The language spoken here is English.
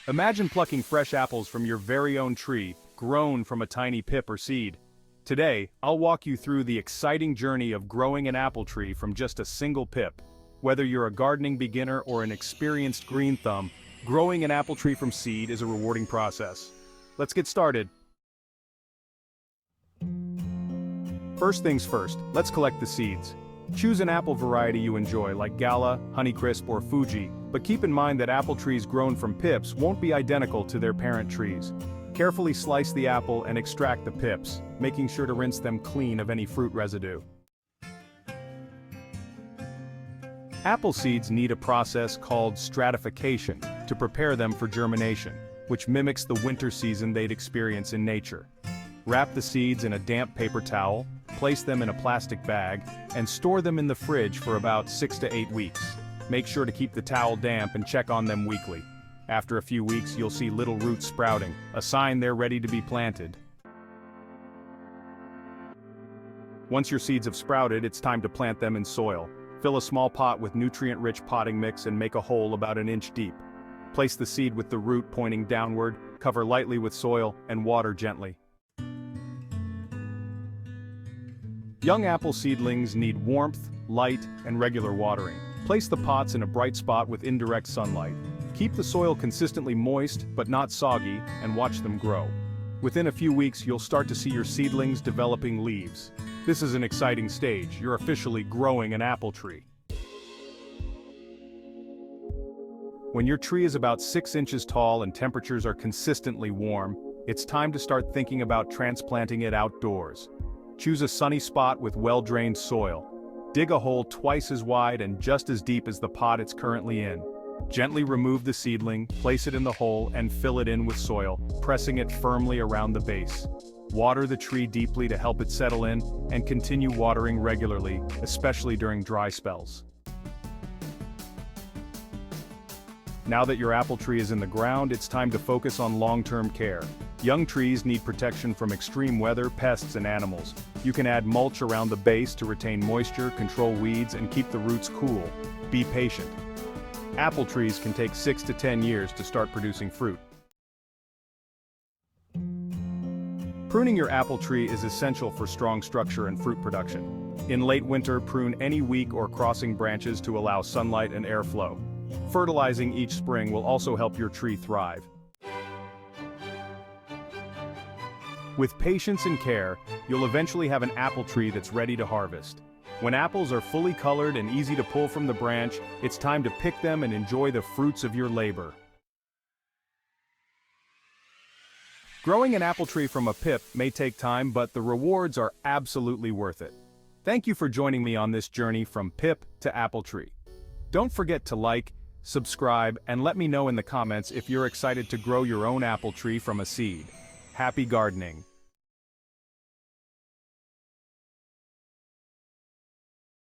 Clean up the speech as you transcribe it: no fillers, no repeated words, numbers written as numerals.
Imagine plucking fresh apples from your very own tree, grown from a tiny pip or seed. Today, I'll walk you through the exciting journey of growing an apple tree from just a single pip. Whether you're a gardening beginner or an experienced green thumb, growing an apple tree from seed is a rewarding process. Let's get started. First things first, let's collect the seeds. Choose an apple variety you enjoy like Gala, Honeycrisp, or Fuji, but keep in mind that apple trees grown from pips won't be identical to their parent trees. Carefully slice the apple and extract the pips, making sure to rinse them clean of any fruit residue. Apple seeds need a process called stratification to prepare them for germination, which mimics the winter season they'd experience in nature. Wrap the seeds in a damp paper towel, place them in a plastic bag, and store them in the fridge for about 6 to 8 weeks. Make sure to keep the towel damp and check on them weekly. After a few weeks, you'll see little roots sprouting, a sign they're ready to be planted. Once your seeds have sprouted, it's time to plant them in soil. Fill a small pot with nutrient-rich potting mix and make a hole about 1 inch deep. Place the seed with the root pointing downward, cover lightly with soil, and water gently. Young apple seedlings need warmth, light, and regular watering. Place the pots in a bright spot with indirect sunlight. Keep the soil consistently moist, but not soggy, and watch them grow. Within a few weeks, you'll start to see your seedlings developing leaves. This is an exciting stage. You're officially growing an apple tree. When your tree is about 6 inches tall and temperatures are consistently warm, it's time to start thinking about transplanting it outdoors. Choose a sunny spot with well-drained soil. Dig a hole twice as wide and just as deep as the pot it's currently in. Gently remove the seedling, place it in the hole, and fill it in with soil, pressing it firmly around the base. Water the tree deeply to help it settle in, and continue watering regularly, especially during dry spells. Now that your apple tree is in the ground, it's time to focus on long-term care. Young trees need protection from extreme weather, pests, and animals. You can add mulch around the base to retain moisture, control weeds, and keep the roots cool. Be patient. Apple trees can take 6 to 10 years to start producing fruit. Pruning your apple tree is essential for strong structure and fruit production. In late winter, prune any weak or crossing branches to allow sunlight and airflow. Fertilizing each spring will also help your tree thrive. With patience and care, you'll eventually have an apple tree that's ready to harvest. When apples are fully colored and easy to pull from the branch, it's time to pick them and enjoy the fruits of your labor. Growing an apple tree from a pip may take time, but the rewards are absolutely worth it. Thank you for joining me on this journey from pip to apple tree. Don't forget to like, subscribe, and let me know in the comments if you're excited to grow your own apple tree from a seed. Happy gardening!